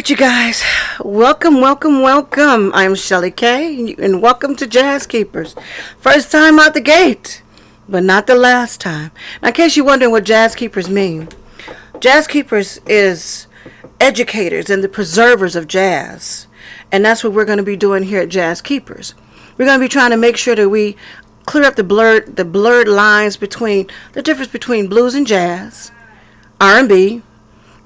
right, you guys. Welcome, welcome, welcome. I'm Shelly K, and welcome to Jazz Keepers. First time out the gate, but not the last time. Now, in case you're wondering what Jazz Keepers mean, Jazz Keepers is educators and the preservers of jazz. And that's what we're going to be doing here at Jazz Keepers. We're going to be trying to make sure that we clear up the blurred lines between the difference between blues and jazz, R&B,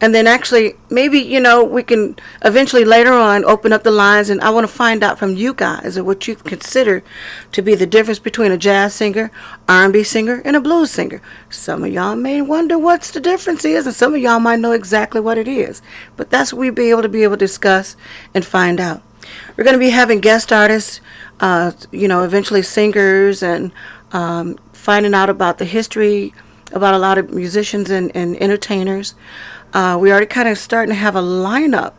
and then actually maybe we can eventually later on open up the lines, and I want to find out from you guys what you consider to be the difference between a jazz singer, R&B singer, and a blues singer. Some of y'all may wonder what's the difference is, and some of y'all might know exactly what it is, but that's what we'll be able to discuss and find out. We're going to be having guest artists, eventually singers, and finding out about the history about a lot of musicians and entertainers. We already kind of starting to have a lineup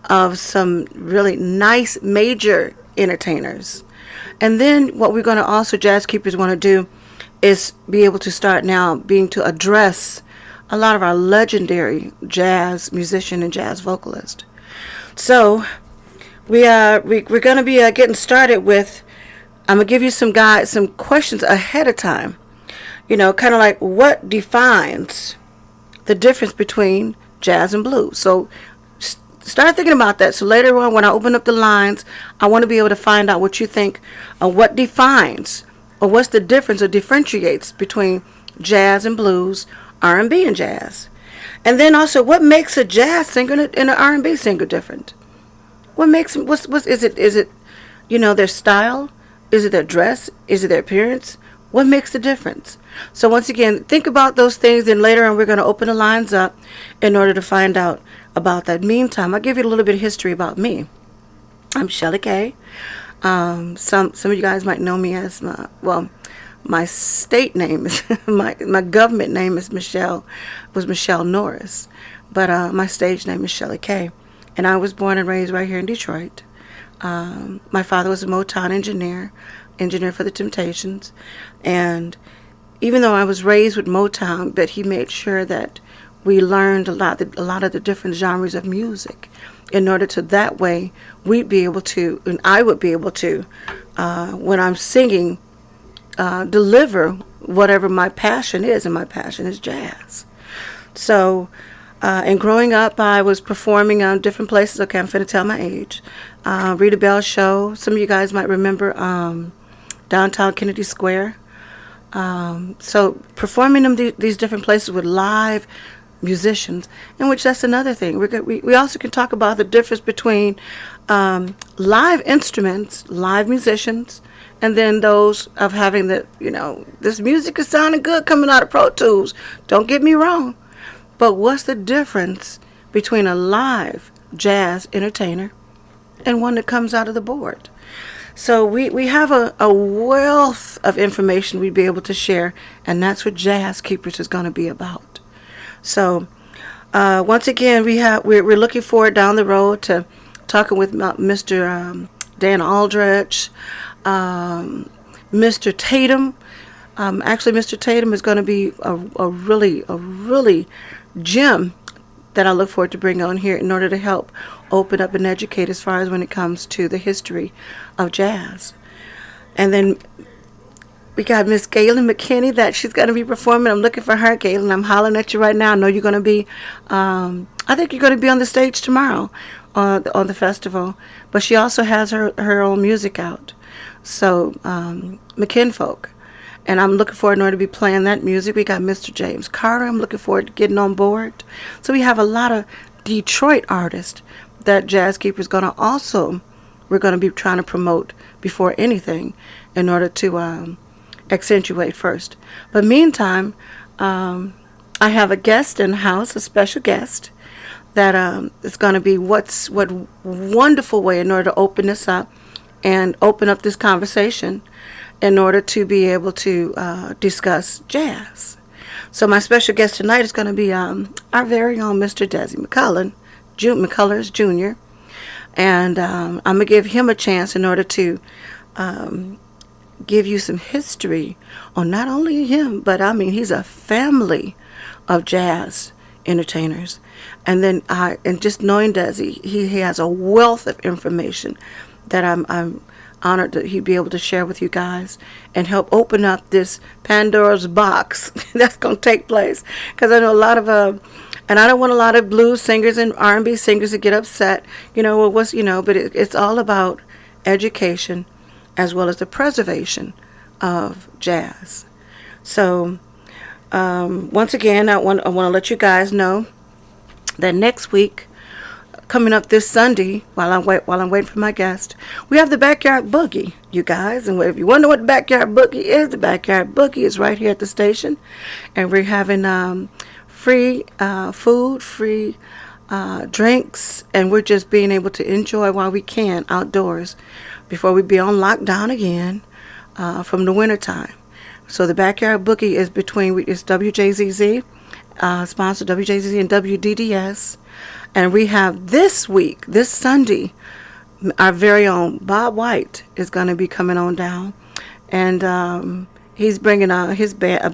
of some really nice major entertainers. And then what we're going to also, Jazz Keepers, want to do is be able to start now being to address a lot of our legendary jazz musician and jazz vocalist. So we're going to be getting started with, I'm going to give you some questions ahead of time. Kind of like what defines the difference between jazz and blues. So start thinking about that. So later on, when I open up the lines, I want to be able to find out what you think of what defines or what's the difference or differentiates between jazz and blues, R&B and jazz. And then also, what makes a jazz singer and an R&B singer different? What makes them, is it their style? Is it their dress? Is it their appearance? What makes the difference? So once again, think about those things, and later on we're going to open the lines up in order to find out about that. Meantime, I'll give you a little bit of history about me. I'm Shelly K. Some of you guys might know me as my state name is my government name is Michelle Norris, but my stage name is Shelly K. And I was born and raised right here in Detroit. My father was a Motown engineer for the Temptations, and even though I was raised with Motown, but he made sure that we learned a lot of the different genres of music, in order to that way we'd be able to, and I would be able to, when I'm singing, deliver whatever my passion is, and my passion is jazz. So, and growing up, I was performing on different places. Okay, I'm finna tell my age. Rita Bell Show. Some of you guys might remember downtown Kennedy Square. So performing in these different places with live musicians, in which that's another thing. We also can talk about the difference between live instruments, live musicians, and then those of having this music is sounding good coming out of Pro Tools. Don't get me wrong. But what's the difference between a live jazz entertainer and one that comes out of the board? So we have a wealth of information we'd be able to share, and that's what Jazz Keepers is going to be about. So once again, we're looking forward down the road to talking with Mr. Dan Aldrich, Mr. Tatum. Actually, Mr. Tatum is going to be a really gem that I look forward to bring on here in order to help open up and educate as far as when it comes to the history of jazz. And then we got Miss Galen McKinney that she's going to be performing. I'm looking for her, Galen. I'm hollering at you right now. I know you're going to be, I think you're going to be on the stage tomorrow on the festival. But she also has her own music out. So, McKinfolk. And I'm looking forward in order to be playing that music. We got Mr. James Carter. I'm looking forward to getting on board. So we have a lot of Detroit artists that Jazz Keepers we're going to be trying to promote before anything in order to accentuate first. But meantime, I have a guest in the house, a special guest that is going to be what wonderful way in order to open this up and open up this conversation in order to be able to discuss jazz. So my special guest tonight is going to be our very own Mr. Desi McCullers Jr. And I'm going to give him a chance in order to give you some history on not only him, but I mean he's a family of jazz entertainers. And then and just knowing Desi, he has a wealth of information that I'm honored that he'd be able to share with you guys and help open up this Pandora's box that's going to take place. Because I know a lot of and I don't want a lot of blues singers and R&B singers to get upset. Well, but it's all about education as well as the preservation of jazz. So once again, I want to let you guys know that next week, coming up this Sunday, while I'm waiting for my guest, we have the Backyard Boogie, you guys. And if you wonder what the Backyard Boogie is, the Backyard Boogie is right here at the station, and we're having free food, free drinks, and we're just being able to enjoy while we can outdoors before we be on lockdown again from the wintertime. So the Backyard Boogie is it's WJZZ, sponsored WJZZ and WDDS. And we have this Sunday, our very own Bob White is going to be coming on down. And he's bringing a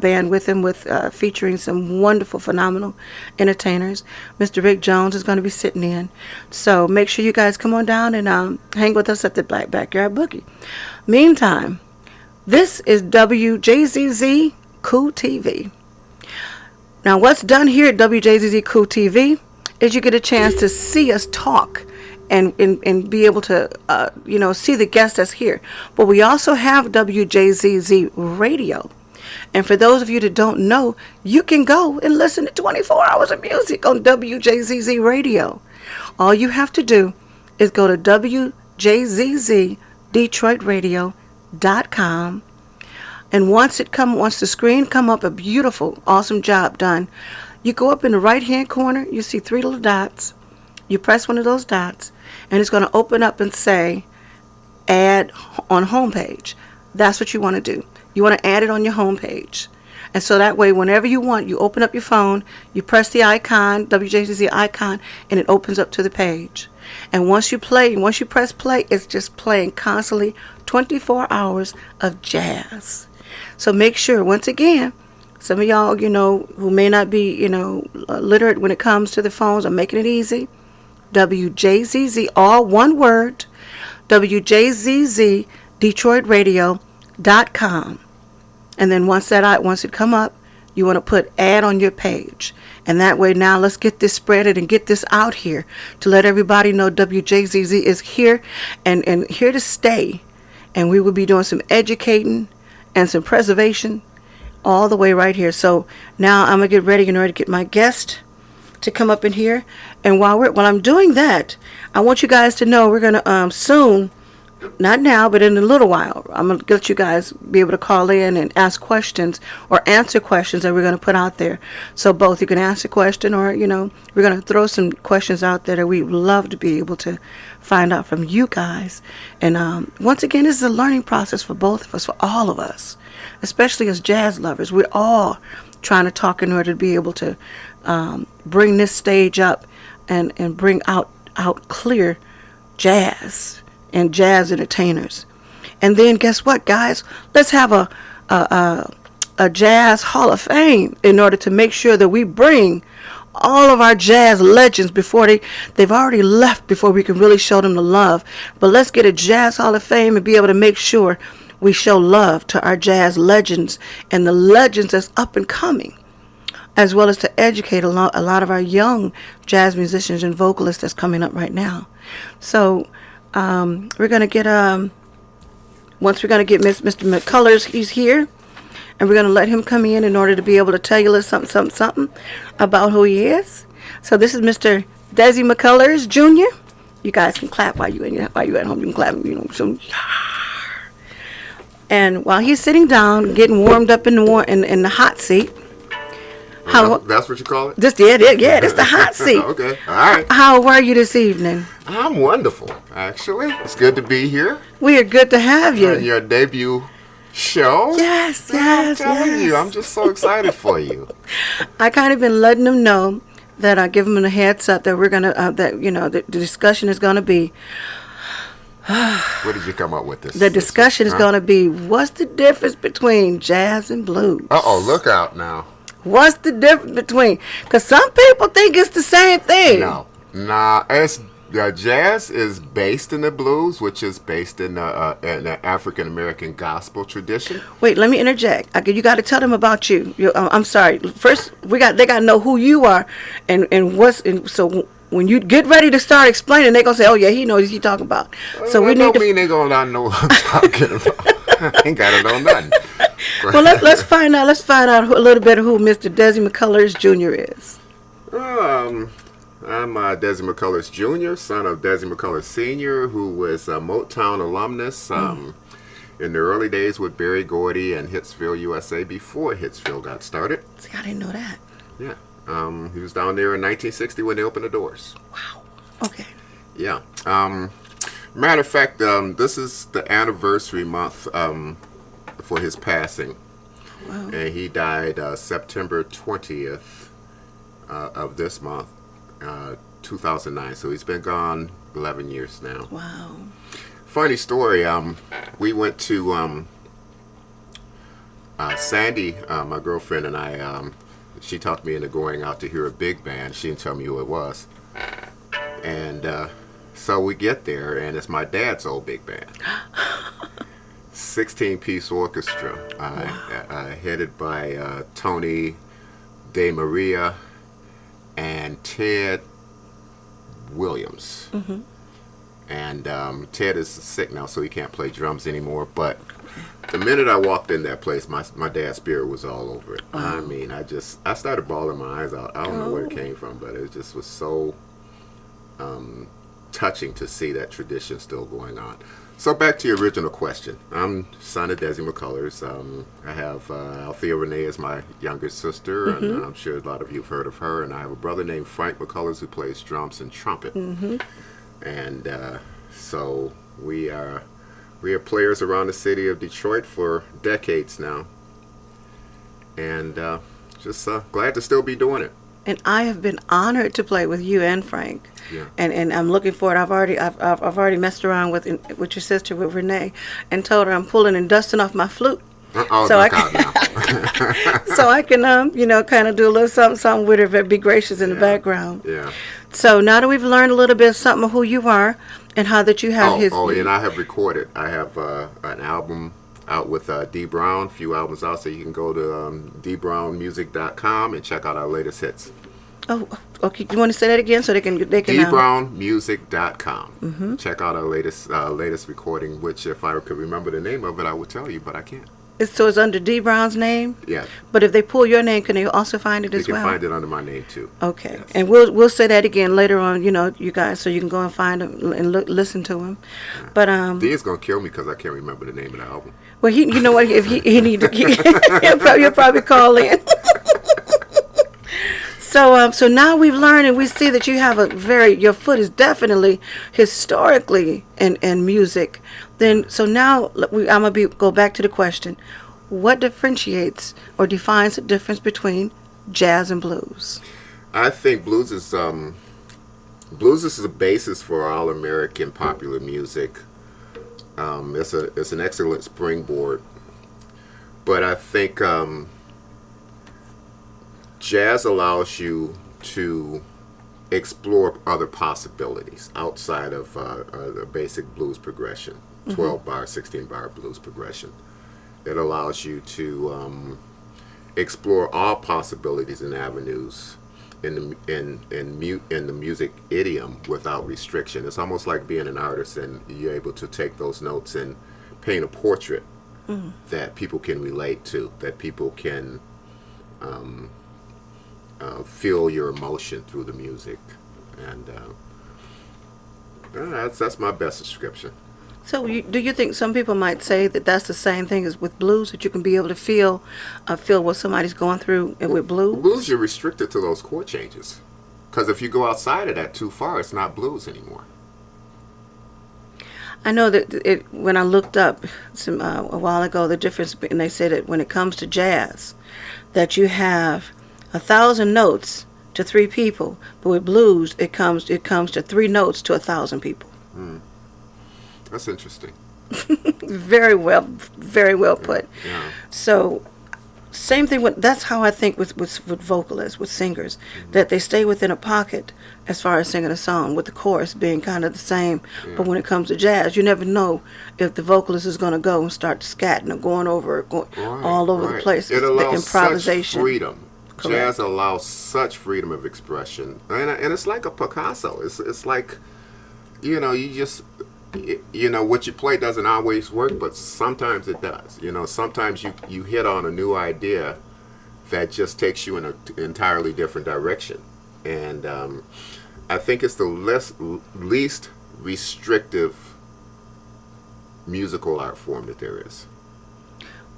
band with him featuring some wonderful, phenomenal entertainers. Mr. Rick Jones is going to be sitting in. So make sure you guys come on down and hang with us at the Backyard Boogie. Meantime, this is WJZZ Cool TV. Now, what's done here at WJZZ Cool TV is you get a chance to see us talk and be able to, see the guest that's here. But we also have WJZZ Radio. And for those of you that don't know, you can go and listen to 24 hours of music on WJZZ Radio. All you have to do is go to WJZZDetroitradio.com. And once the screen come up, a beautiful, awesome job done, you go up in the right-hand corner, you see 3 little dots. You press one of those dots, and it's going to open up and say, add on homepage. That's what you want to do. You want to add it on your homepage. And so that way, whenever you want, you open up your phone, you press the icon, WJZZ icon, and it opens up to the page. And once you press play, it's just playing constantly 24 hours of jazz. So make sure, once again, some of y'all, who may not be, literate when it comes to the phones, I'm making it easy. WJZZ, all one word, WJZZ DetroitRadio.com. And then once it come up, you want to put add on your page. And that way now let's get this spreaded and get this out here to let everybody know WJZZ is here and here to stay. And we will be doing some educating and some preservation all the way right here. So now I'm going to get ready to get my guest to come up in here. And while I'm doing that, I want you guys to know we're going to soon, not now, but in a little while, I'm going to let you guys be able to call in and ask questions or answer questions that we're going to put out there. So both you can ask a question or, we're going to throw some questions out there that we'd love to be able to find out from you guys. And once again, this is a learning process for both of us, for all of us, especially as jazz lovers. We're all trying to talk in order to be able to bring this stage up and bring out clear jazz and jazz entertainers. And then guess what, guys? Let's have a jazz hall of fame in order to make sure that we bring all of our jazz legends before they've already left before we can really show them the love. But let's get a jazz hall of fame and be able to make sure we show love to our jazz legends and the legends that's up and coming, as well as to educate a lot of our young jazz musicians and vocalists that's coming up right now. So we're going to get Mr. McCullers, he's here, and we're going to let him come in order to be able to tell you a little something about who he is. So this is Mr. Desi McCullers Jr. You guys can clap while you at home. You can clap, so. And while he's sitting down, getting warmed up in the hot seat. That's what you call it? It's the hot seat. Okay, all right. How are you this evening? I'm wonderful, actually. It's good to be here. We are good to have you. On your debut show. Yes. I'm telling you, I'm just so excited for you. I kind of been letting them know that I give them a heads up that we're gonna the discussion is gonna be. What did you come up with this? The discussion is gonna be what's the difference between jazz and blues? Look out now. What's the difference between? Because some people think it's the same thing. No, nah. It's jazz is based in the blues, which is based in the African American gospel tradition. Wait, let me interject. You got to tell them about you. I'm sorry. First, they got to know who you are, and so when you get ready to start explaining, they're gonna say, "Oh yeah, he knows what he's talking about." So we need to. Mean they gonna not know what I'm talking about. I ain't gotta know nothing. Well, let's find out. Let's find out a little bit of who Mr. Desi McCullers Jr. is. I'm Desi McCullers Jr., son of Desi McCullers Sr., who was a Motown alumnus in the early days with Berry Gordy and Hitsville, USA, before Hitsville got started. See, I didn't know that. Yeah. He was down there in 1960 when they opened the doors. Wow. Okay. Yeah. Matter of fact, this is the anniversary month for his passing. Wow. And he died September 20th of this month, 2009. So he's been gone 11 years now. Wow. Funny story. We went to Sandy, my girlfriend, and I. She talked me into going out to hear a big band. She didn't tell me who it was. And so we get there, and it's my dad's old big band. 16-piece orchestra, headed by Tony De Maria and Ted Williams. Mm-hmm. And Ted is sick now, so he can't play drums anymore. But the minute I walked in that place, my dad's spirit was all over it. I mean, I started bawling my eyes out. I don't know where it came from, but it just was so touching to see that tradition still going on. So back to your original question. I'm son of Desi McCullers. I have Althea Renee as my younger sister, mm-hmm. and I'm sure a lot of you have heard of her. And I have a brother named Frank McCullers who plays drums and trumpet. Mm-hmm. And so we are players around the city of Detroit for decades now, and just glad to still be doing it. And I have been honored to play with you and Frank. Yeah. And I'm looking forward. I've already messed around with your sister, with Renee, and told her I'm pulling and dusting off my flute. So I can so I can kind of do a little something with her, be gracious in the background. Yeah. So now that we've learned a little bit of something of who you are and how that you have his. Oh, and I have recorded. I have an album out with D Brown, a few albums out, so you can go to dbrownmusic.com and check out our latest hits. Oh, okay. You want to say that again so they can dbrownmusic.com. Mm-hmm. Check out our latest recording, which if I could remember the name of it, I would tell you, but I can't. So it's under D Brown's name? Yeah. But if they pull your name, can they also find it as well? They can find it under my name too. Okay. Yes. And we'll say that again later on, you guys, so you can go and find him and listen to him. Yeah. But D is gonna kill me because I can't remember the name of the album. Well, you know what? If he need to, he'll probably call in. So now we've learned and we see that you have your foot is definitely historically in music. So now I'm going to go back to the question. What differentiates or defines the difference between jazz and blues? I think blues is a basis for all American popular music. It's an excellent springboard. But I think jazz allows you to explore other possibilities outside of the basic blues progression, 12-bar, 16-bar blues progression. It allows you to explore all possibilities and avenues in the music idiom without restriction. It's almost like being an artist, and you're able to take those notes and paint a portrait that people can relate to, that people can feel your emotion through the music, and that's my best description. So do you think some people might say that that's the same thing as with blues, that you can be able to feel what somebody's going through with blues? Blues, you're restricted to those chord changes, because if you go outside of that too far, it's not blues anymore. I know that when I looked up a while ago the difference, and they said that when it comes to jazz, that you have 1,000 notes to 3 people, but with blues it comes to 3 notes to 1,000 people. That's interesting. Very well put. Yeah. So same thing with, that's how I think with vocalists, with singers, that they stay within a pocket as far as singing a song, with the chorus being kind of the same. Yeah. But when it comes to jazz, you never know if the vocalist is going to go and start scatting or going over or going Right, all over right. the place. It It's the allows improvisation. such freedom. Correct. Jazz allows such freedom of expression, and it's like a Picasso. It's like, you know, you just, you know, what you play doesn't always work, but sometimes it does. You know, sometimes you hit on a new idea that just takes you in an entirely different direction, and I think it's the least restrictive musical art form that there is.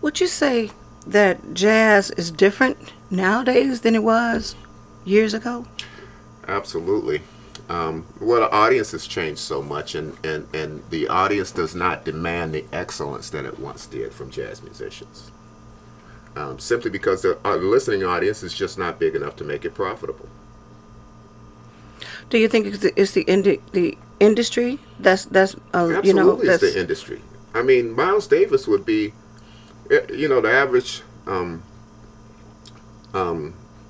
Would you say that jazz is different nowadays than it was years ago? Absolutely. Well, the audience has changed so much, and the audience does not demand the excellence that it once did from jazz musicians. Simply because the listening audience is just not big enough to make it profitable. Do you think it's the industry that's Absolutely, you know, it's that's the industry. I mean, Miles Davis would be, you know, the average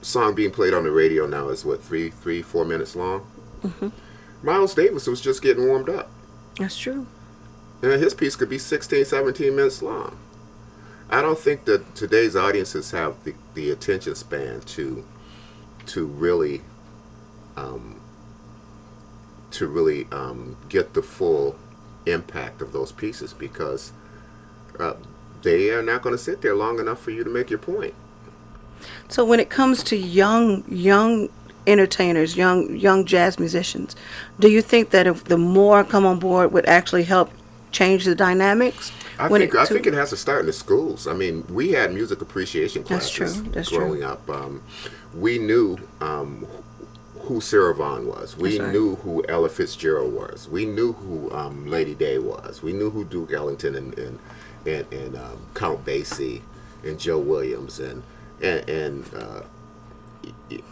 song being played on the radio now is what, 4 minutes long. Mm-hmm. Miles Davis was just getting warmed up. That's true. And his piece could be 16, 17 minutes long. I don't think that today's audiences have the attention span to really get the full impact of those pieces, because they are not going to sit there long enough for you to make your point. So when it comes to young entertainers, young jazz musicians, do you think that if the more come on board would actually help change the dynamics? I think it has to start in the schools. I mean, we had music appreciation classes That's growing true. up. We knew who Sarah Vaughan was. We That's right. knew who Ella Fitzgerald was. We knew who Lady Day was. We knew who Duke Ellington and Count Basie and Joe Williams and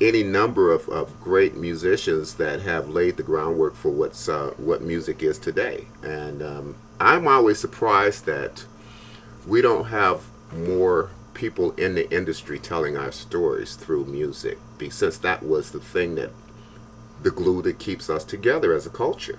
any number of great musicians that have laid the groundwork for what music is today. And I'm always surprised that we don't have more people in the industry telling our stories through music, since that was the thing the glue that keeps us together as a culture.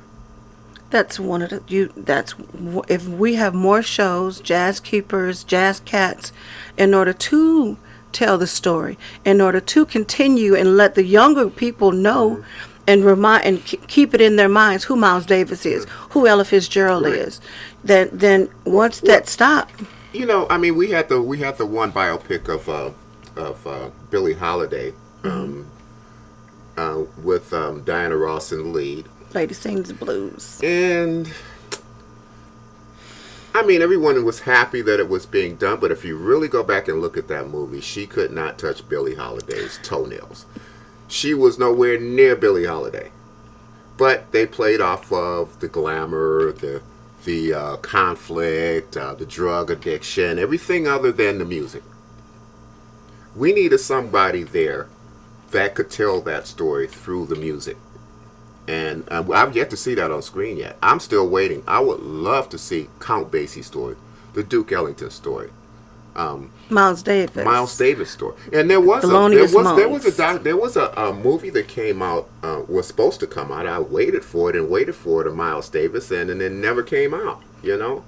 That's one of if we have more shows, Jazz Keepers, Jazz Cats, in order to tell the story, in order to continue and let the younger people know and remind and keep it in their minds who Miles Davis is, who Ella Fitzgerald is. Then once that stopped, You know, I mean, we had the one biopic of Billie Holiday with Diana Ross in the lead. Lady Sings the Blues. And I mean, everyone was happy that it was being done, but if you really go back and look at that movie, she could not touch Billie Holiday's toenails. She was nowhere near Billie Holiday. But they played off of the glamour, the conflict, the drug addiction, everything other than the music. We needed somebody there that could tell that story through the music. And I've yet to see that on screen yet. I'm still waiting. I would love to see Count Basie's story, the Duke Ellington story, Miles Davis story. And there was a movie that came out, was supposed to come out. I waited for it, of Miles Davis, and it never came out. You know,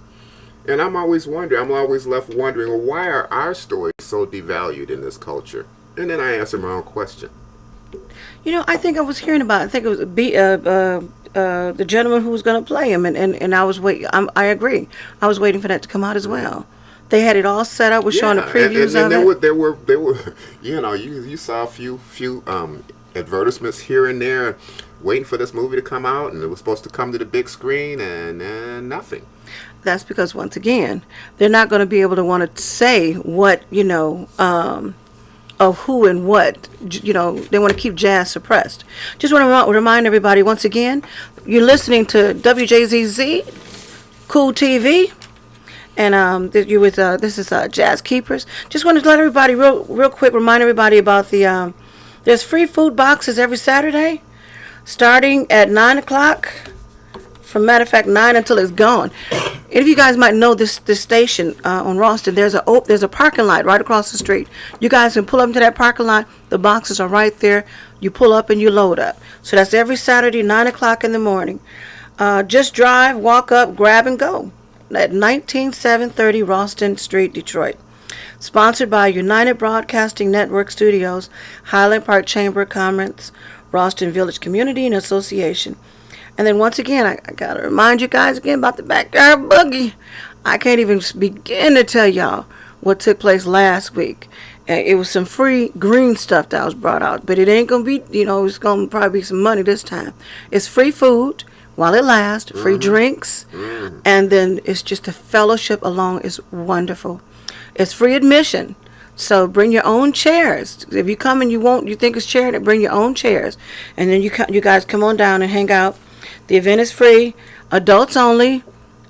and I'm always left wondering, well, why are our stories so devalued in this culture? And then I answer my own question. You know, I think I was hearing about it. I think it was the gentleman who was going to play him, and I was waiting. I agree. I was waiting for that to come out as well. They had it all set up. We're showing the previews and of it. There were, you know, you saw a few advertisements here and there, waiting for this movie to come out, and it was supposed to come to the big screen, and nothing. That's because, once again, they're not going to be able to want to say what, of who and what. They want to keep jazz suppressed. Just want to remind everybody once again, you're listening to WJZZ, Cool TV, and this is Jazz Keepers. Just wanted to let everybody real quick remind everybody about there's free food boxes every Saturday, starting at 9 o'clock from matter of fact 9 until it's gone. If you guys might know this station on Ralston, there's a parking lot right across the street. You guys can pull up into that parking lot. The boxes are right there. You pull up and you load up. So that's every Saturday, 9 o'clock in the morning. Just drive, walk up, grab, and go. At 19730 Ralston Street, Detroit. Sponsored by United Broadcasting Network Studios, Highland Park Chamber of Commerce, Ralston Village Community and Association. And then once again, I got to remind you guys again about the Backyard Boogie. I can't even begin to tell y'all what took place last week. It was some free green stuff that was brought out, but it ain't going to be, it's going to probably be some money this time. It's free food while it lasts, free drinks, and then it's just a fellowship along. It's wonderful. It's free admission, so bring your own chairs. If you come and you think it's charity, bring your own chairs, and then you guys come on down and hang out. The event is free, adults only,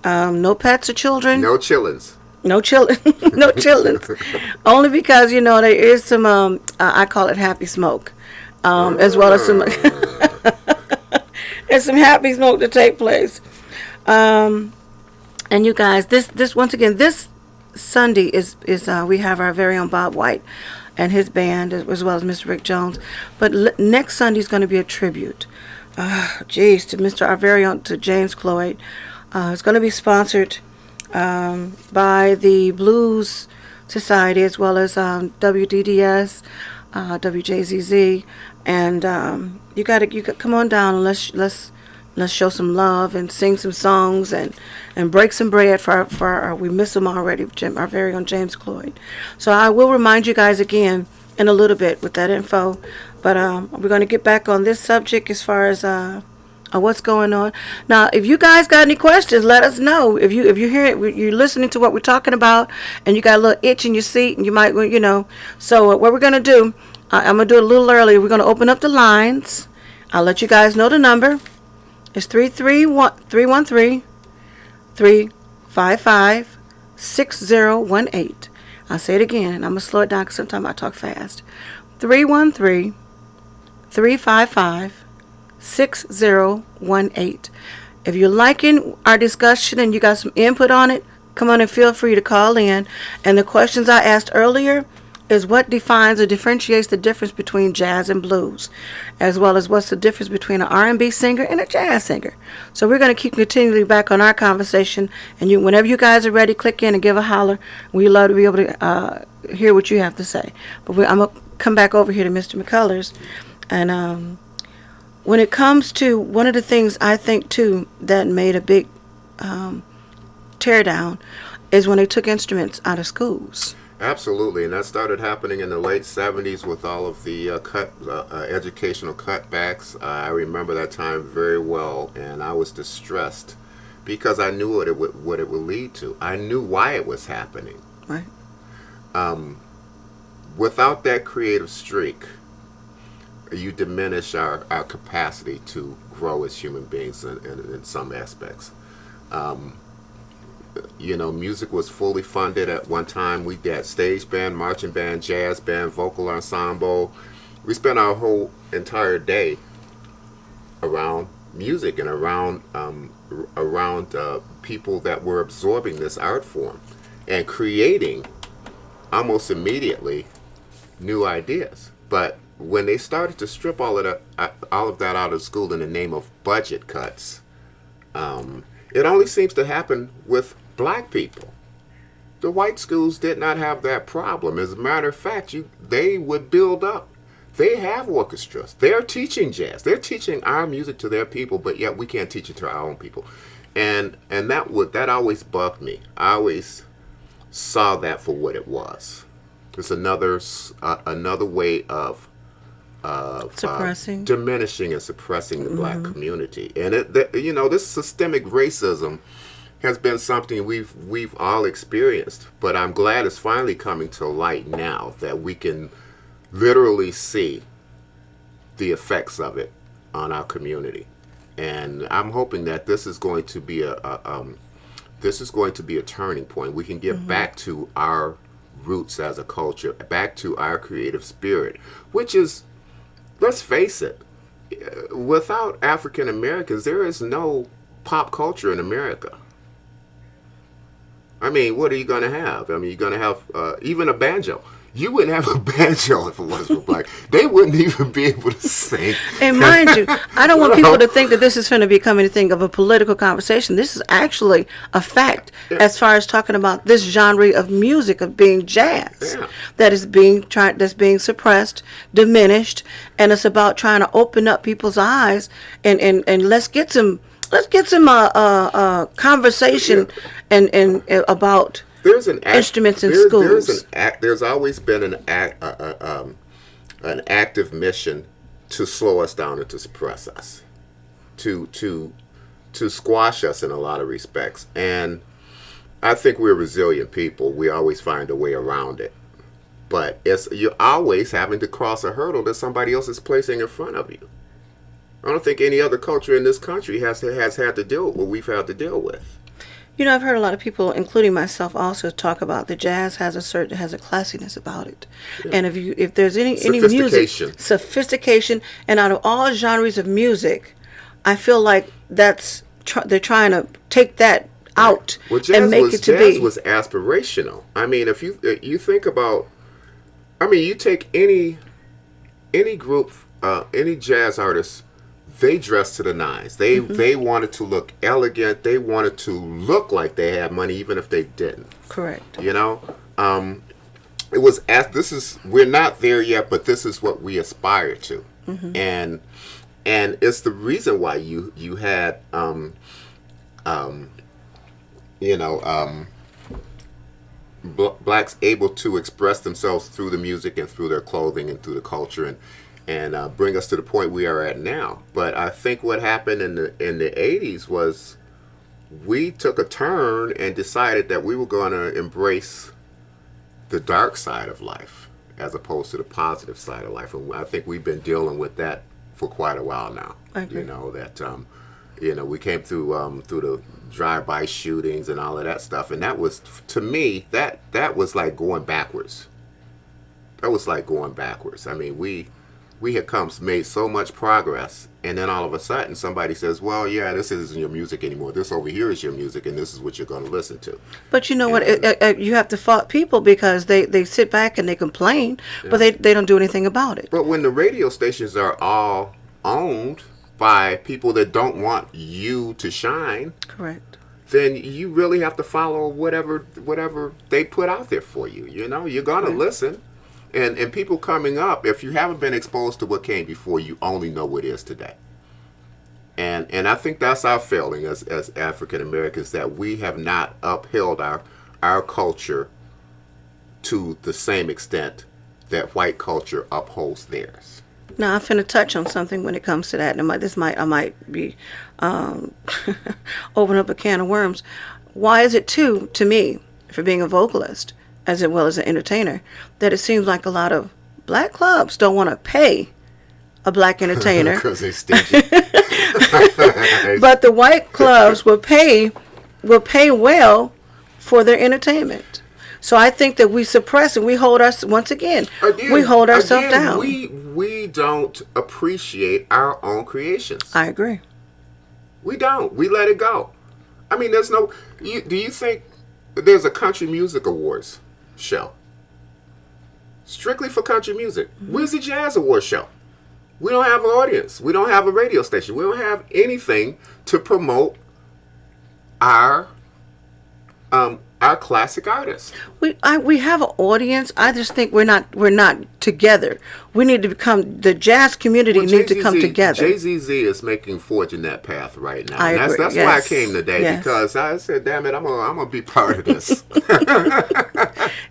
no pets or children. No chillins. No children, no children. Only because there is some I call it happy smoke, as well as some. There's some happy smoke to take place. And you guys, this once again, this Sunday is we have our very own Bob White and his band, as well as Mr. Rick Jones. But next Sunday is going to be a tribute, to our very own, to James Cloyd. It's going to be sponsored by the Blues Society, as well as WDDS, WJZZ, and you got come on down and let's show some love and sing some songs and break some bread for our we miss him already, our very own James Cloyd. So I will remind you guys again in a little bit with that info, but we're going to get back on this subject as far as what's going on. Now, if you guys got any questions, let us know. If you hear it, you're listening to what we're talking about, and you got a little itch in your seat, and you might, So what we're going to do, I'm going to do it a little earlier. We're going to open up the lines. I'll let you guys know the number. It's 313-355-6018. I'll say it again, and I'm going to slow it down because sometimes I talk fast. 313-355-6018. If you're liking our discussion and you got some input on it, come on and feel free to call in. And the questions I asked earlier is what defines or differentiates the difference between jazz and blues, as well as what's the difference between an R&B singer and a jazz singer. So we're going to keep continually back on our conversation, and whenever you guys are ready, click in and give a holler. We love to be able to hear what you have to say. But I'm going to come back over here to Mr. McCullers, and when it comes to one of the things I think too that made a big teardown is when they took instruments out of schools. Absolutely, and that started happening in the late 70s with all of the educational cutbacks. I remember that time very well, and I was distressed because I knew what it would lead to. I knew why it was happening. Right. Without that creative streak, you diminish our capacity to grow as human beings in some aspects. Music was fully funded at one time. We had stage band, marching band, jazz band, vocal ensemble. We spent our whole entire day around music and around people that were absorbing this art form and creating almost immediately new ideas. But when they started to strip all of that out of school in the name of budget cuts, it only seems to happen with black people. The white schools did not have that problem. As a matter of fact, they would build up. They have orchestras. They're teaching jazz. They're teaching our music to their people, but yet we can't teach it to our own people. And that always bugged me. I always saw that for what it was. It's another way of suppressing, diminishing and suppressing the black community. And this systemic racism has been something we've all experienced, but I'm glad it's finally coming to light now that we can literally see the effects of it on our community. And I'm hoping that this is going to be a turning point. We can get back to our roots as a culture, back to our creative spirit, which is, let's face it, without African Americans, there is no pop culture in America. I mean, what are you going to have? I mean, you're going to have even a banjo. You wouldn't have a banjo if it wasn't for black. They wouldn't even be able to sing. And mind you, I don't want people to think that this is going to become anything of a political conversation. This is actually a fact as far as talking about this genre of music of being jazz that is that's being suppressed, diminished, and it's about trying to open up people's eyes and let's get some conversation and about there's an instruments in schools. There's always been an active mission to slow us down and to suppress us, to squash us in a lot of respects. And I think we're resilient people. We always find a way around it. But you're always having to cross a hurdle that somebody else is placing in front of you. I don't think any other culture in this country has had to deal with what we've had to deal with. You know, I've heard a lot of people, including myself, also talk about the jazz has a classiness about it, and if there's any music, sophistication, and out of all genres of music, I feel like they're trying to take that out and make it to be. Jazz was aspirational. I mean, if you think about, I mean, you take any group, any jazz artist. They dressed to the nines. They wanted to look elegant. They wanted to look like they had money, even if they didn't. Correct. You know, it was we're not there yet, but this is what we aspire to, and it's the reason why you had blacks able to express themselves through the music and through their clothing and through the culture and bring us to the point we are at now. But I think what happened in the 80s was we took a turn and decided that we were going to embrace the dark side of life as opposed to the positive side of life. And I think we've been dealing with that for quite a while now. I agree. You know that we came through the drive-by shootings and all of that stuff, and that was, to me, that was like going backwards. That was like going backwards. I mean, we had made so much progress, and then all of a sudden somebody says, well, yeah, this isn't your music anymore. This over here is your music, and this is what you're going to listen to. But you know what? You have to fault people because they sit back and they complain, but they don't do anything about it. But when the radio stations are all owned by people that don't want you to shine, correct, then you really have to follow whatever they put out there for you. You know, you're going to listen. And people coming up, if you haven't been exposed to what came before, you only know what is today. And I think that's our failing as African Americans, that we have not upheld our culture to the same extent that white culture upholds theirs. Now I'm finna touch on something when it comes to that. And I might be open up a can of worms. Why is it to me, for being a vocalist, as well as an entertainer, that it seems like a lot of black clubs don't want to pay a black entertainer because they're stingy. But the white clubs will pay well for their entertainment. So I think that we suppress and we hold ourselves down. We don't appreciate our own creations. I agree. We don't. We let it go. I mean, there's no. Do you think there's a country music awards show strictly for country music? Where's the jazz awards show? We don't have an audience. We don't have a radio station. We don't have anything to promote our classic artists. We have an audience. I just think we're not together. We need to become, the jazz community need to come together. WJZZ is forging that path right now. That's yes. why I came today, yes. Because I said, damn it, I'm gonna be part of this.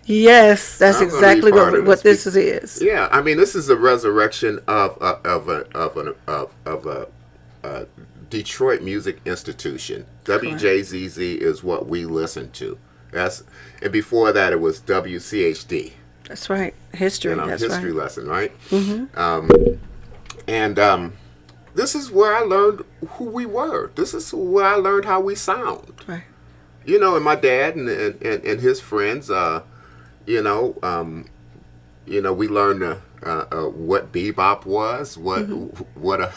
Yes, that's exactly what this is. Yeah, I mean, this is a resurrection of a Detroit music institution. WJZZ is what we listen to. And before that, it was WCHD. That's right. History. History right. lesson, right? Mm-hmm. This is where I learned who we were. This is where I learned how we sound. Right. You know, and my dad and his friends, we learned what bebop was, what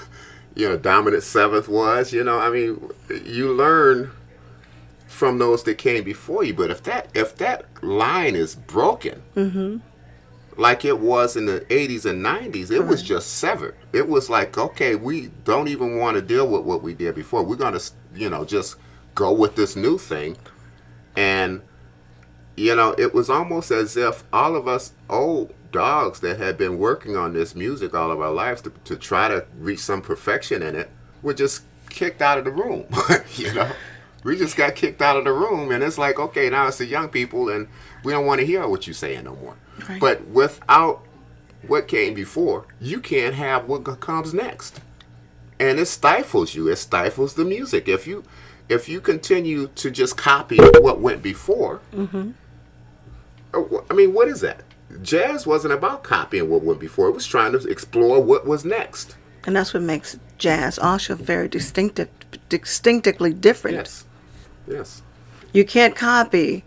dominant seventh was. I mean, you learn from those that came before you. But if that line is broken, like it was in the 80s and 90s, it was just severed. It was like, okay, we don't even want to deal with what we did before. We're going to, just go with this new thing. And, it was almost as if all of us old dogs that had been working on this music all of our lives to try to reach some perfection in it were just kicked out of the room. We just got kicked out of the room, and it's like, okay, now it's the young people, and we don't want to hear what you're saying no more. Right. But without what came before, you can't have what comes next, and it stifles you. It stifles the music. If you continue to just copy what went before, I mean, what is that? Jazz wasn't about copying what went before. It was trying to explore what was next. And that's what makes jazz also very distinctively different. Yes. You can't copy,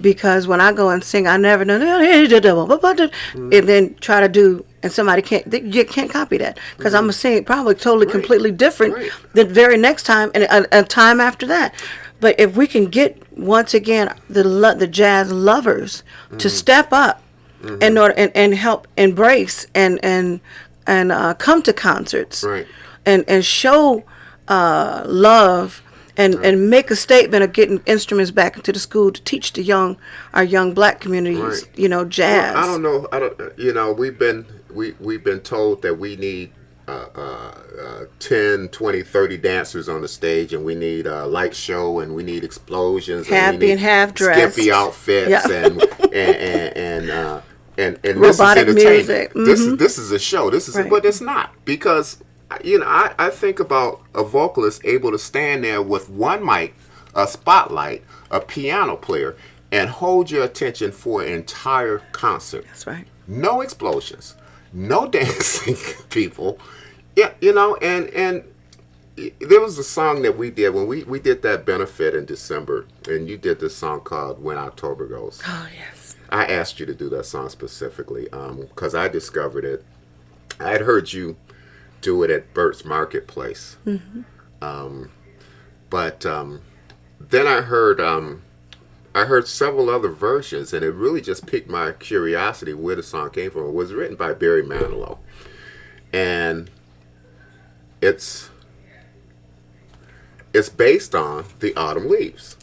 because when I go and sing, I never know, and then try to do, and somebody you can't copy that, because I'm going to sing it probably totally, completely different the very next time and a time after that. But if we can get, once again, the jazz lovers to step up in order and help embrace and come to concerts, and show love and make a statement of getting instruments back into the school to teach our young black communities, jazz. Well, I don't know. We've been told that we need 10, 20, 30 dancers on the stage, and we need a light show, and we need explosions, happy and half dressed, skippy outfits, and robotic this is music. This is a show. But it's not, because I think about a vocalist able to stand there with one mic, a spotlight, a piano player, and hold your attention for an entire concert. That's right. No explosions, no dancing people. Yeah, and there was a song that we did when we did that benefit in December, and you did this song called When October Goes. Oh, yes. I asked you to do that song specifically because I discovered it. I had heard you do it at Burt's Marketplace. But then I heard several other versions, and it really just piqued my curiosity where the song came from. It was written by Barry Manilow, and it's based on The Autumn Leaves.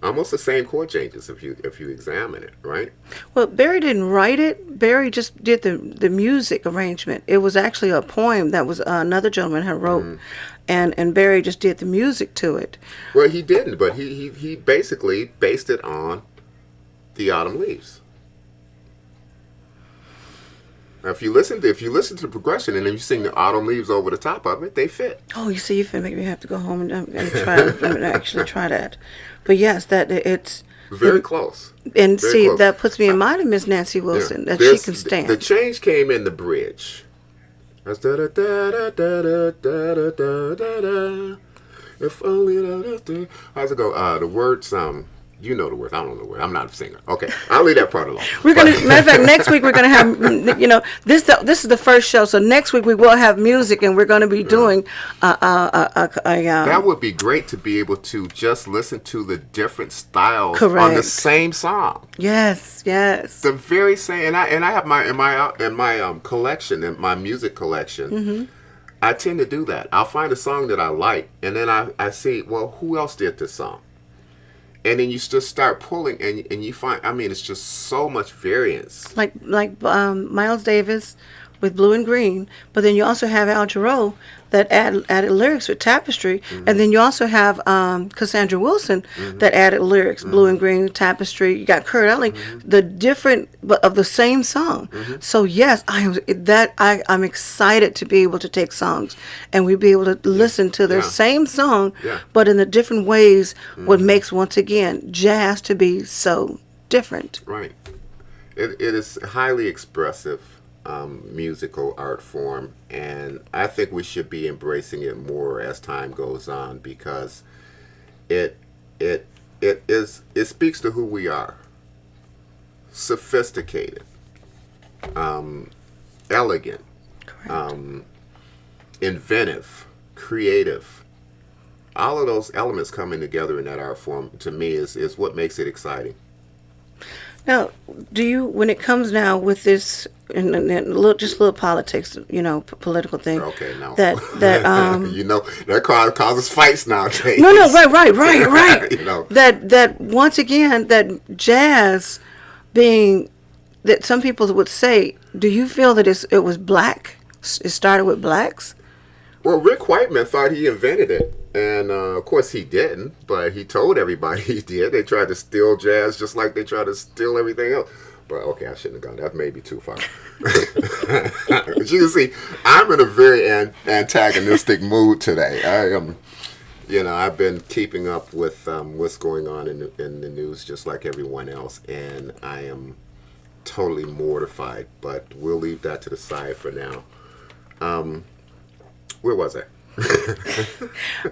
Almost the same chord changes if you examine it, right? Well, Barry didn't write it. Barry just did the music arrangement. It was actually a poem that was another gentleman had wrote, and Barry just did the music to it. Well, he didn't, but he basically based it on The Autumn Leaves. Now, if you listen to the progression and then you sing The Autumn Leaves over the top of it, they fit. Oh, you see, you finna make me have to go home and actually try that. But yes, it's very close. And very see, close. that puts me in mind of Miss Nancy Wilson, that she can stand. The change came in the bridge. That's if only how's it go? The words you know the words. I don't know the words. I'm not a singer. Okay, I'll leave that part alone. Matter of fact, next week we're gonna have, this is the first show, so next week we will have music, and we're gonna be doing that would be great to be able to just listen to the different styles on the same song. Yes. The very same, and I have in my collection, in my music collection. I tend to do that. I'll find a song that I like, and then I see, well, who else did this song? And then you just start pulling, and you find, it's just so much variance. Like Miles Davis with Blue and Green, but then you also have Al Jarreau that added lyrics with Tapestry, and then you also have Cassandra Wilson that added lyrics, Blue and Green, Tapestry. You got Kurt Elling, the different but of the same song. So yes, I'm excited to be able to take songs and we be able to listen to their same song, but in the different ways. What makes, once again, jazz to be so different. Right. It is highly expressive. Musical art form, and I think we should be embracing it more as time goes on, because it speaks to who we are. Sophisticated, elegant, inventive, creative. All of those elements coming together in that art form, to me, is what makes it exciting. Now, do you, when it comes now with this, and just a little politics, political thing, Okay, now that you know that causes fights nowadays. no, right, You know, that once again, that jazz being, that some people would say, do you feel that it was black? It started with blacks? well, Rick Whiteman thought he invented it, and of course he didn't. But he told everybody he did. They tried to steal jazz just like they tried to steal everything else. But okay, I shouldn't have gone. That may be too far. As you can see, I'm in a very antagonistic mood today. I am, I've been keeping up with what's going on in the news just like everyone else, and I am totally mortified. But we'll leave that to the side for now. Where was I?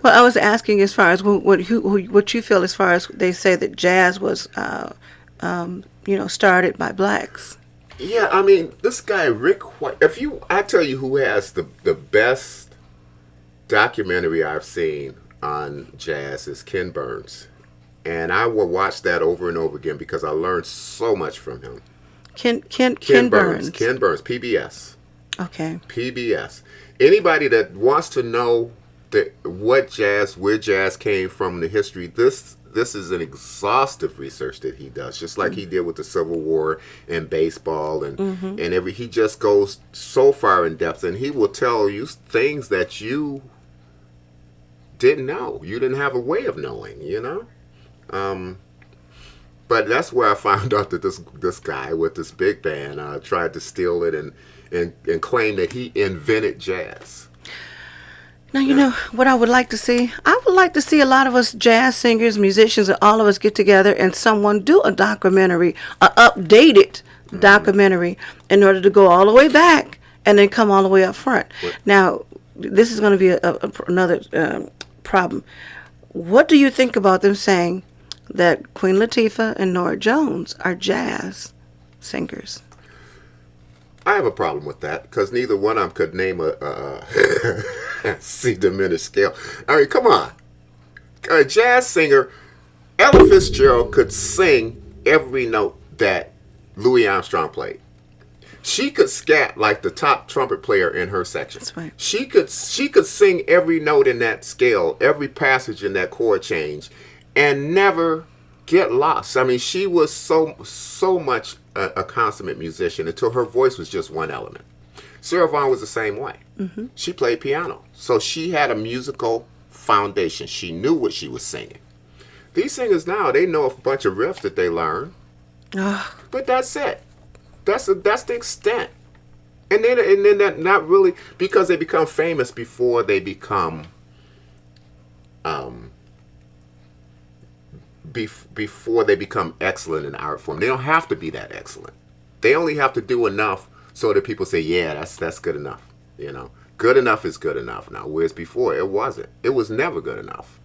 Well, I was asking as far as what you feel as far as they say that jazz was, started by blacks. Yeah, I mean, this guy Rick White. I tell you who has the best documentary I've seen on jazz is Ken Burns, and I will watch that over and over again because I learned so much from him. Ken Burns. Ken Burns, PBS. Okay. PBS. Anybody that wants to know where jazz came from, the history, this is an exhaustive research that he does, just like he did with the Civil War and baseball and he just goes so far in depth, and he will tell you things that you didn't know, you didn't have a way of knowing, But that's where I found out that this guy with this big band tried to steal it and claim that he invented jazz. Now, what I would like to see? I would like to see a lot of us jazz singers, musicians, and all of us get together and someone do a documentary, a updated documentary, in order to go all the way back and then come all the way up front. Now, this is going to be another problem. What do you think about them saying that Queen Latifah and Norah Jones are jazz singers? I have a problem with that because neither one of them could name a C diminished scale. I mean, come on. A jazz singer, Ella Fitzgerald could sing every note that Louis Armstrong played. She could scat like the top trumpet player in her section. That's right. She could sing every note in that scale, every passage in that chord change, and never get lost. I mean, she was so much a consummate musician until her voice was just one element. Sarah Vaughan was the same way. Mm-hmm. She played piano, so she had a musical foundation. She knew what she was singing. These singers now, they know a bunch of riffs that they learn, but that's it. That's the extent. And then that not really, because they become famous before they become before they become excellent in art form. They don't have to be that excellent. They only have to do enough so that people say, yeah, that's good enough. Good enough is good enough now. Whereas before it wasn't. It was never good enough.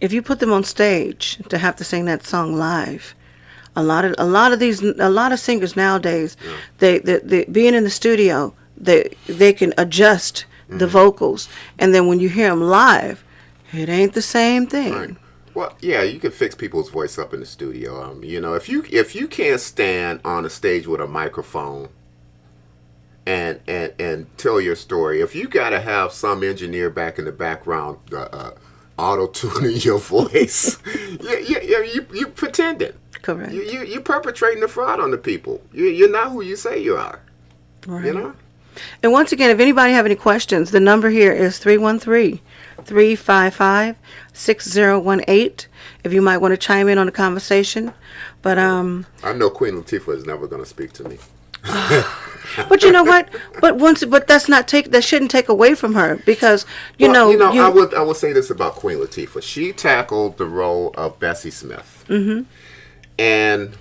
If you put them on stage to have to sing that song live, a lot of singers nowadays, they being in the studio, they can adjust the vocals, and then when you hear them live, it ain't the same thing. Right. Well, yeah, you can fix people's voice up in the studio. If you can't stand on a stage with a microphone and tell your story, if you got to have some engineer back in the background auto-tuning your voice, you pretending. Correct. You perpetrating the fraud on the people. You're not who you say you are. Right. And once again, if anybody have any questions, the number here is 313-355-6018. If you might want to chime in on the conversation. But I know Queen Latifah is never going to speak to me. But you know what? But that shouldn't take away from her, because I would say this about Queen Latifah. She tackled the role of Bessie Smith. Mm-hmm. And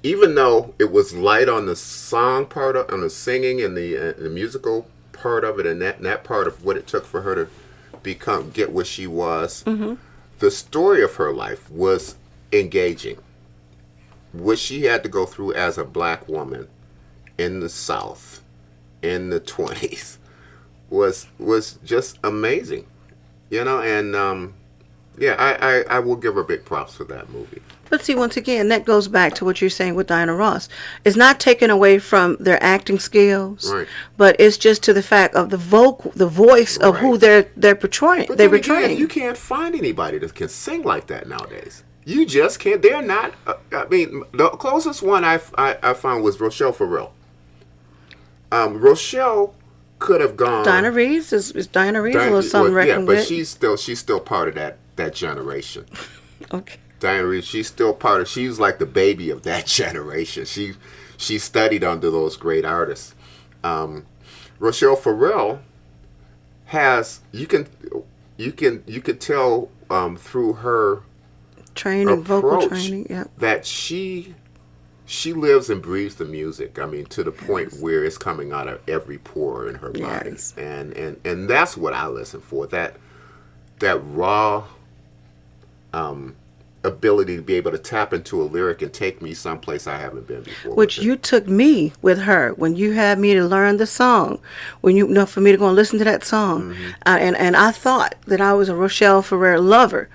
even though it was light on the song part on the singing and the musical part of it, and that part of what it took for her to get where she was, the story of her life was engaging. What she had to go through as a black woman in the South in the 20s was just amazing, you know. And yeah, I will give her big props for that movie. But see, once again, that goes back to what you're saying with Diana Ross. It's not taken away from their acting skills, Right. but it's just to the fact of the voice of who Right. they're portraying. But They're then again, portraying. you can't find anybody that can sing like that nowadays. You just can't. They're not. I mean, the closest one I found was Rochelle Farrell. Rochelle could have gone. Diana Reeves is Diana Reeves a little something well, yeah, reckoned but with. she's still part of that generation. Okay. Diana Reeves, she's still part of. She's like the baby of that generation. She studied under those great artists. Rochelle Farrell has you can tell through her Training, vocal approach training, yeah. that she lives and breathes the music. I mean, to the point where it's coming out of every pore in her body, Yes. and that's what I listen for. That raw ability to be able to tap into a lyric and take me someplace I haven't been before. Which with it. you took me with her when you had me to learn the song, when you know for me to go and listen to that song, and I thought that I was a Rochelle Ferrer lover,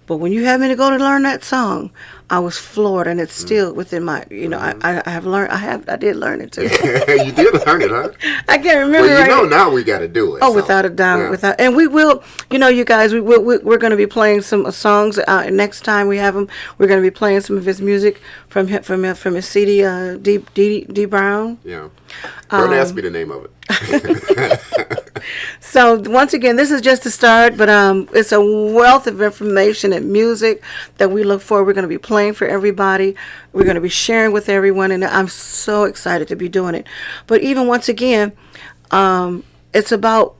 but when you had me to go to learn that song, I was floored, and it's still within my, I have learned, I did learn it too. You did learn it, huh? I can't remember. Well, right you know now we got to do it. Oh, so, without a doubt, yeah. and we will. You guys, we're going to be playing some songs next time we have him. We're going to be playing some of his music from his CD, D Brown. Yeah. Don't ask me the name of it. So once again, this is just the start, but it's a wealth of information and music that we look for. We're going to be playing for everybody. We're going to be sharing with everyone, and I'm so excited to be doing it. But even once again, it's about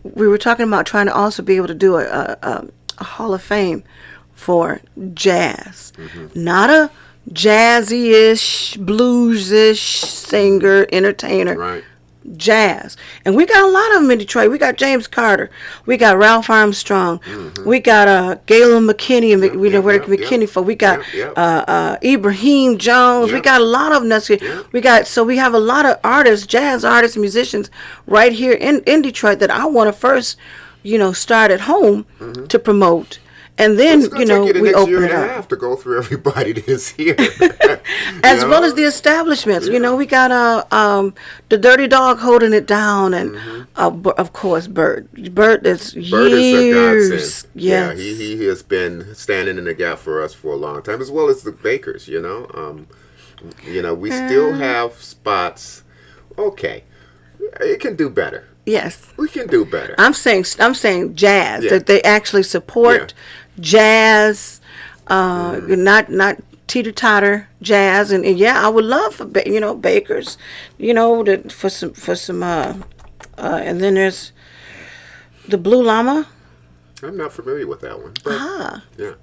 we were talking about trying to also be able to do a Hall of Fame for jazz, not a jazzy-ish, blues-ish singer, entertainer. Right. Jazz. And we got a lot of them in Detroit. We got James Carter. We got Ralph Armstrong. We got Galen McKinney. And we know where McKinney for. We got Ibrahim Jones. We got a lot of them. We have a lot of artists, jazz artists, musicians right here in Detroit that I want to first, start at home to promote. And then, It's gonna take you the we next open year it and a up. half to go through everybody that is here. As well as the establishments. We got the Dirty Dog holding it down, and of course Bert. Bert is Bird is a years. godsend. Yes. Yeah, he has been standing in the gap for us for a long time, as well as the Bakers. We still have spots. Okay, it can do better. Yes. We can do better. I'm saying jazz, Yeah. that they actually support jazz, not teeter-totter jazz, and yeah, I would love for bakers, for some and then there's the Blue Llama. I'm not familiar with that one. But, yeah.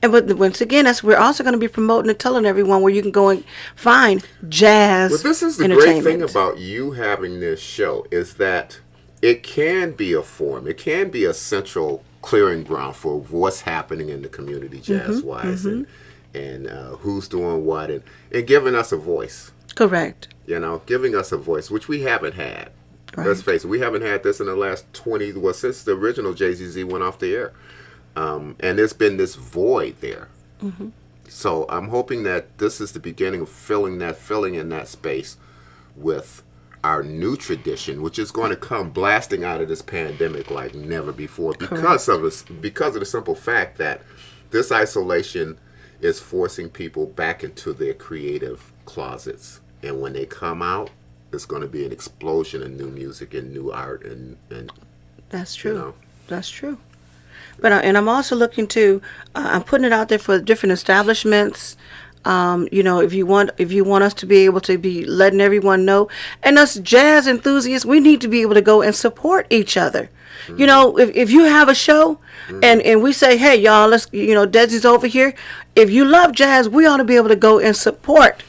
But once again, we're also going to be promoting and telling everyone where you can go and find jazz. Well, this is the great thing about you having this show is that it can be a forum. It can be a central clearing ground for what's happening in the community jazz-wise and who's doing what and giving us a voice. Correct. Giving us a voice, which we haven't had. Right. Let's face it, we haven't had this in the last since the original JZZ went off the air. And there's been this void there. So I'm hoping that this is the beginning of filling in that space with our new tradition, which is going to come blasting out of this pandemic like never before because of the simple fact that this isolation is forcing people back into their creative closets. And when they come out, it's going to be an explosion in new music and new art and That's true. That's true. But and I'm also looking to I'm putting it out there for different establishments. If you want us to be able to be letting everyone know, and us jazz enthusiasts, we need to be able to go and support each other. If you have a show and we say, hey y'all, let's Desi's over here. If you love jazz, we ought to be able to go and support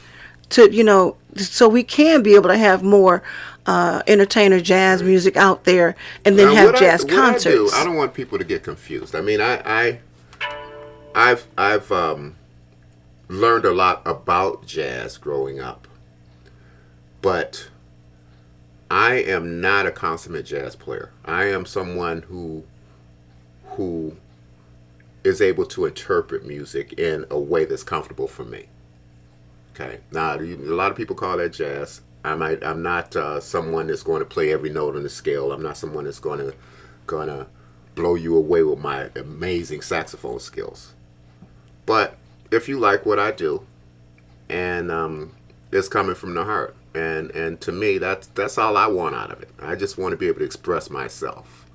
so we can be able to have more entertainer jazz music out there, and then have jazz concerts. I don't want people to get confused. I mean, I've learned a lot about jazz growing up, but I am not a consummate jazz player. I am someone who is able to interpret music in a way that's comfortable for me. Okay. Now, a lot of people call that jazz. I'm not someone that's going to play every note on the scale. I'm not someone that's gonna blow you away with my amazing saxophone skills. But if you like what I do, and it's coming from the heart, and to me, that's all I want out of it. I just want to be able to express myself,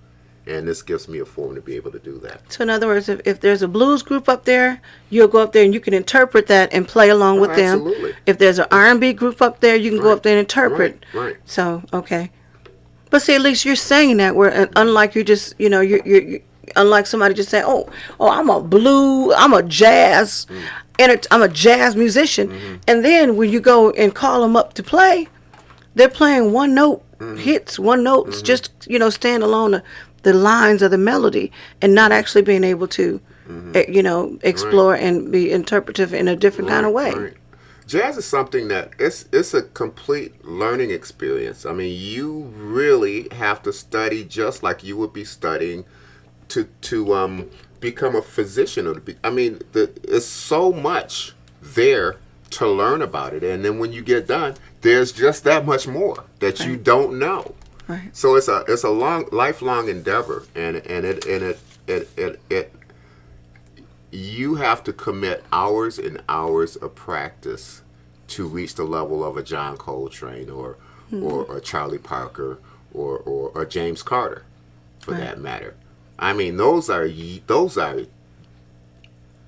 and this gives me a forum to be able to do that. So in other words, if there's a blues group up there, you'll go up there and you can interpret that and play along with them. Absolutely. If there's an R&B group up there, you can go up there and interpret. Right. So, okay. But see, at least you're saying that, where unlike you just, you're unlike somebody just saying, oh, I'm a jazz, I'm a jazz musician. And then when you go and call them up to play, they're playing one note hits, one notes, just, staying along the lines of the melody and not actually being able to, explore and be interpretive in a different kind of way. Right. Jazz is something that it's a complete learning experience. I mean, you really have to study just like you would be studying to become a physician. There's so much there to learn about it, and then when you get done, there's just that much more that you don't know. Right. So it's a lifelong endeavor, and it you have to commit hours and hours of practice to reach the level of a John Coltrane or a Charlie Parker or a James Carter, for that matter. I mean, those are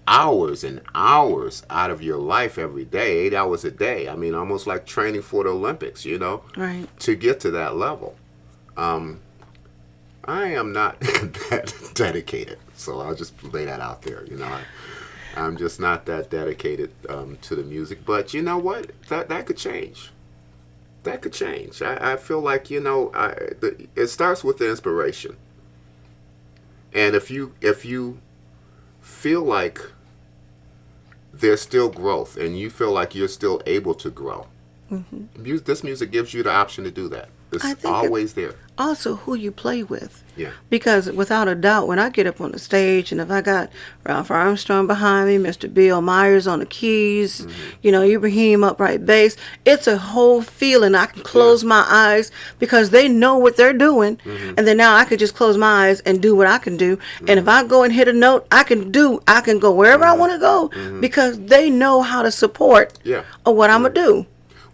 hours and hours out of your life every day, 8 hours a day. I mean, almost like training for the Olympics, Right. to get to that level. I am not that dedicated, so I'll just lay that out there. I'm just not that dedicated to the music. But you know what? That could change. That could change. I feel like it starts with the inspiration. And if you feel like there's still growth and you feel like you're still able to grow, this music gives you the option to do that. It's always there. Also, who you play with. Yeah. Because without a doubt, when I get up on the stage and if I got Ralph Armstrong behind me, Mr. Bill Myers on the keys, Ibrahim upright bass, it's a whole feeling. I can close my eyes because they know what they're doing. And then now I can just close my eyes and do what I can do. And if I go and hit a note, I can go wherever I want to go because they know how to support what I'm going to do.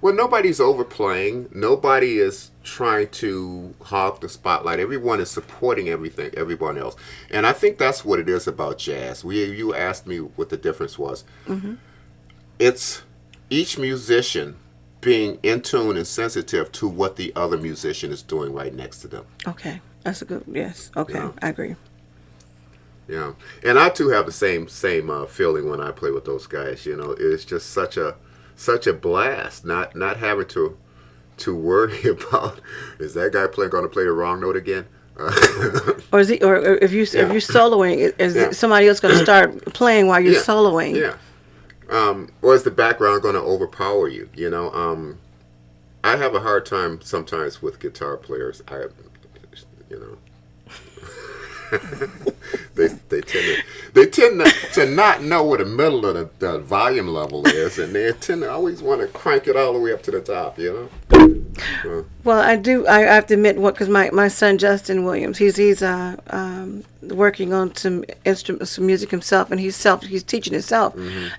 Well, nobody's overplaying. Nobody is trying to hog the spotlight. Everyone is supporting everyone else. And I think that's what it is about jazz. You asked me what the difference was. It's each musician being in tune and sensitive to what the other musician is doing right next to them. Okay. That's a good, yes. Okay. I agree. Yeah. And I too have the same feeling when I play with those guys. It's just such a blast not having to worry about, is that guy going to play the wrong note again? Or is he? Or if you're soloing, is somebody else going to start playing while you're soloing? Yeah. Or is the background going to overpower you? I have a hard time sometimes with guitar players. They tend to not know where the middle of the volume level is, and they tend to always want to crank it all the way up to the top. Well, I have to admit, because my son Justin Williams, he's working on some music himself, and he's teaching himself,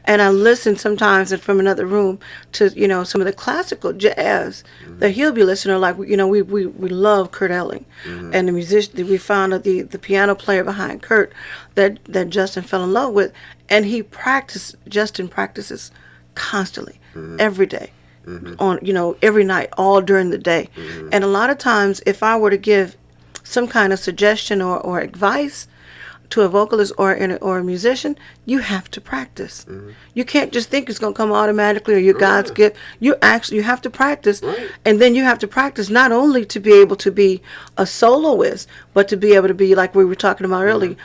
and I listen sometimes from another room to some of the classical jazz that he'll be listening. Like we love Kurt Elling, and the musician we found out the piano player behind Kurt that Justin fell in love with, and Justin practices constantly every day. On every night, all during the day. And a lot of times if I were to give some kind of suggestion or advice to a vocalist or a musician, you have to practice. You can't just think it's going to come automatically or your God's gift. You have to practice, and then you have to practice not only to be able to be a soloist, but to be able to be, like we were talking about earlier,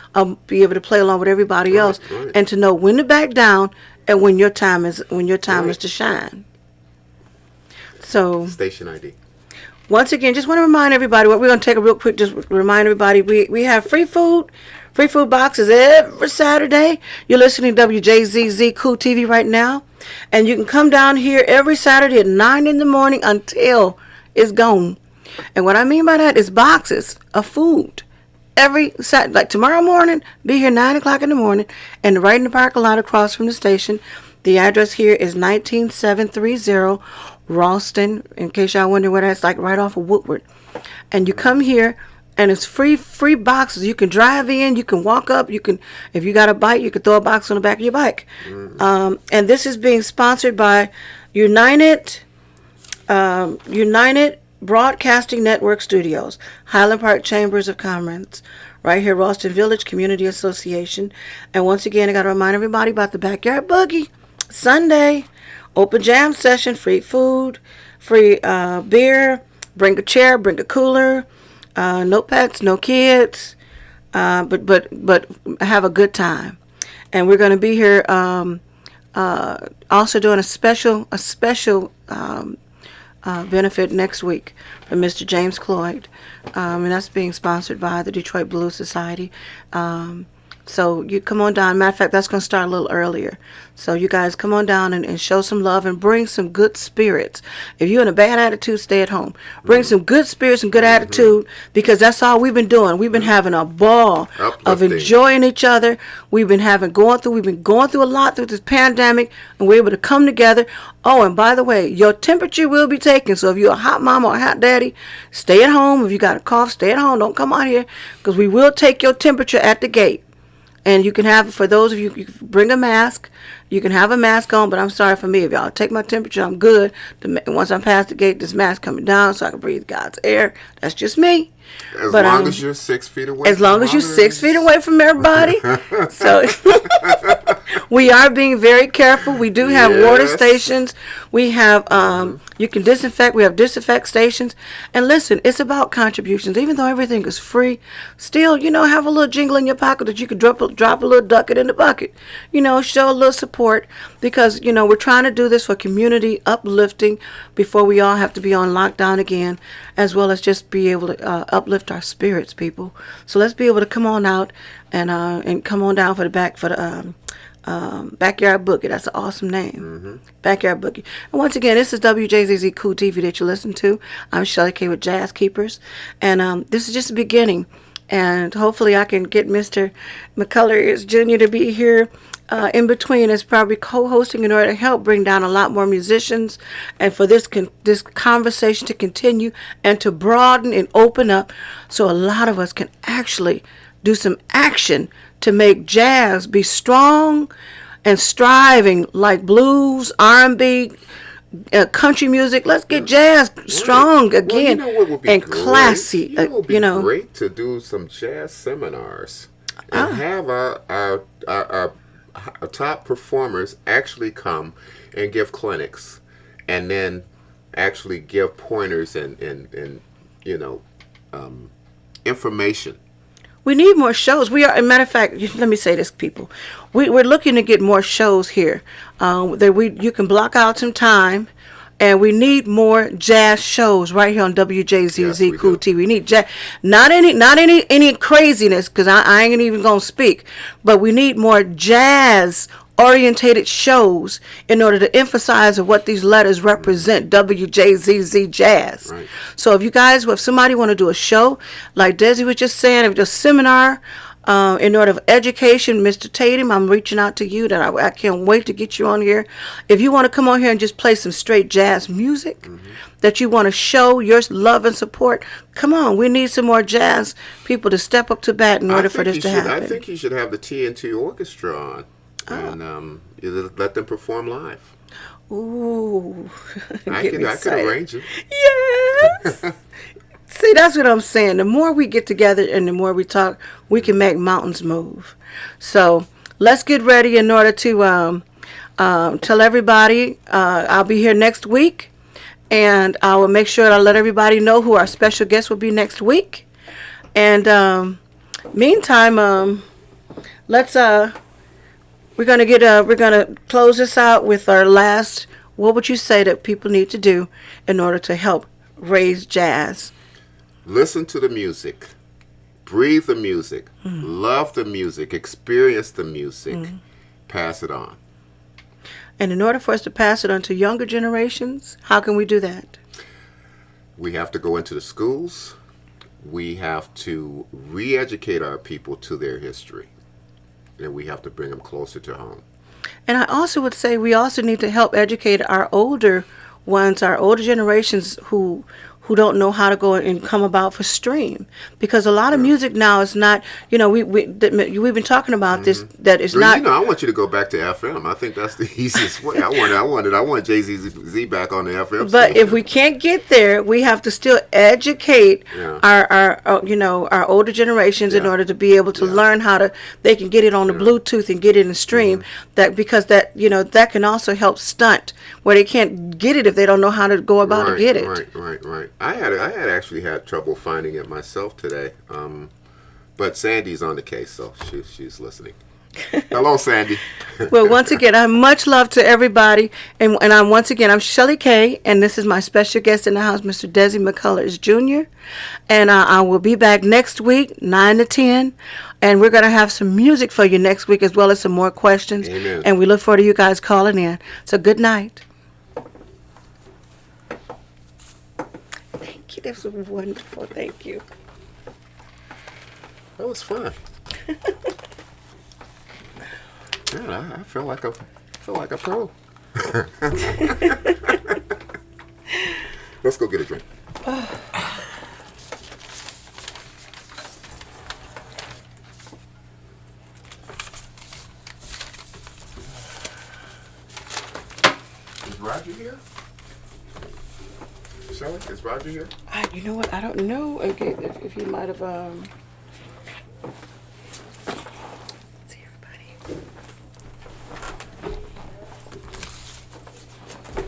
be able to play along with everybody else, and to know when to back down and when your time is to shine. So station ID. Once again, just want to remind everybody what we're going to take a real quick, just remind everybody we have free food boxes every Saturday. You're listening to WJZZ Cool TV right now. And you can come down here every Saturday at 9 in the morning until it's gone. And what I mean by that is boxes of food. Every Saturday, like tomorrow morning, be here 9 o'clock in the morning and right in the parking lot across from the station. The address here is 19730 Ralston, in case y'all wonder where that's, like right off of Woodward. And you come here and it's free boxes. You can drive in, you can walk up, you can, if you got a bike, you can throw a box on the back of your bike. And this is being sponsored by United Broadcasting Network Studios, Highland Park Chambers of Commerce, right here, Ralston Village Community Association. And once again, I got to remind everybody about the Backyard Boogie. Sunday, open jam session, free food, free beer, bring a chair, bring a cooler, no pets, no kids, but have a good time. And we're going to be here also doing a special benefit next week from Mr. James Cloyd, and that's being sponsored by the Detroit Blues Society. So you come on down. Matter of fact, that's going to start a little earlier. So you guys come on down and show some love and bring some good spirits. If you're in a bad attitude, stay at home. Bring some good spirits and good attitude, because that's all we've been doing. We've been having a ball of enjoying each other. We've been going through a lot through this pandemic, and we're able to come together. Oh, and by the way, your temperature will be taken. So if you're a hot mama or a hot daddy, stay at home. If you got a cough, stay at home. Don't come out here, because we will take your temperature at the gate. And you can have, for those of you, you can bring a mask. You can have a mask on, but I'm sorry for me. If y'all take my temperature, I'm good. Once I'm past the gate, this mask coming down so I can breathe God's air. That's just me. As long as you're 6 feet away. As long as you're 6 feet away from everybody. So we are being very careful. We do have water stations. We have you can disinfect. We have disinfect stations. And listen, it's about contributions. Even though everything is free, still, have a little jingle in your pocket that you could drop a little ducat in the bucket. Show a little support, because we're trying to do this for community uplifting before we all have to be on lockdown again, as well as just be able to uplift our spirits, people. So let's be able to come on out and come on down for the Backyard Boogie. That's an awesome name. Backyard Boogie. And once again, this is WJZZ Cool TV that you listen to. I'm Shelly K with Jazz Keepers, and this is just the beginning. And hopefully I can get Mr. McCullers Jr. to be here in between as probably co-hosting, in order to help bring down a lot more musicians, and for this conversation to continue and to broaden and open up, so a lot of us can actually do some action to make jazz be strong and striving, like blues, R&B, country music. Let's get jazz strong again, and classy. It would be great to do some jazz seminars and have our top performers actually come and give clinics, and then actually give pointers and information. We need more shows. We are, as a matter of fact, let me say this, people. We're looking to get more shows here. You can block out some time, and we need more jazz shows right here on WJZZ Cool TV. We need jazz, not any craziness, because I ain't even gonna speak, but we need more jazz orientated shows in order to emphasize what these letters represent. WJZZ Jazz. Right. So if somebody want to do a show, like Desi was just saying, if it's a seminar in order of education, Mr. Tatum, I'm reaching out to you. That I can't wait to get you on here. If you want to come on here and just play some straight jazz music, that you want to show your love and support, come on. We need some more jazz people to step up to bat in order for this to happen. I think you should have the TNT Orchestra on. And let them perform live. Ooh. I could arrange it. Yes. See, that's what I'm saying. The more we get together and the more we talk, we can make mountains move. So let's get ready in order to tell everybody I'll be here next week. And I will make sure I let everybody know who our special guest will be next week. And meantime, let's we're gonna close this out with our last. What would you say that people need to do in order to help raise jazz? Listen to the music. Breathe the music. Love the music. Experience the music. Pass it on. And in order for us to pass it on to younger generations, how can we do that? We have to go into the schools. We have to re-educate our people to their history. And we have to bring them closer to home. And I also would say we also need to help educate our older ones, our older generations who don't know how to go and come about for stream, because a lot of music now is not, we've been talking about this, that it's not. I want you to go back to FM. I think that's the easiest way. I want JZZ back on the FM. But station. if we can't get there, we have to still educate our older generations in order to be able to learn how they can get it on the Bluetooth and get it in the stream. Because that can also help stunt where they can't get it if they don't know how to go about to get it. Right. I had actually had trouble finding it myself today, but Sandy's on the case, so she's listening. Hello, Sandy. Well, once again, I'm much love to everybody, and I'm Shelly Kay, and this is my special guest in the house, Mr. Desi McCullers Jr., and I will be back next week, 9 to 10, and we're going to have some music for you next week as well as some more questions. Amen. And we look forward to you guys calling in. So good night. Thank you. That was wonderful. Thank you. That was fun. Yeah, I feel like a pro. Let's go get a drink. Is Roger here? Shelly, is Roger here? You know what? I don't know. Okay, if you might have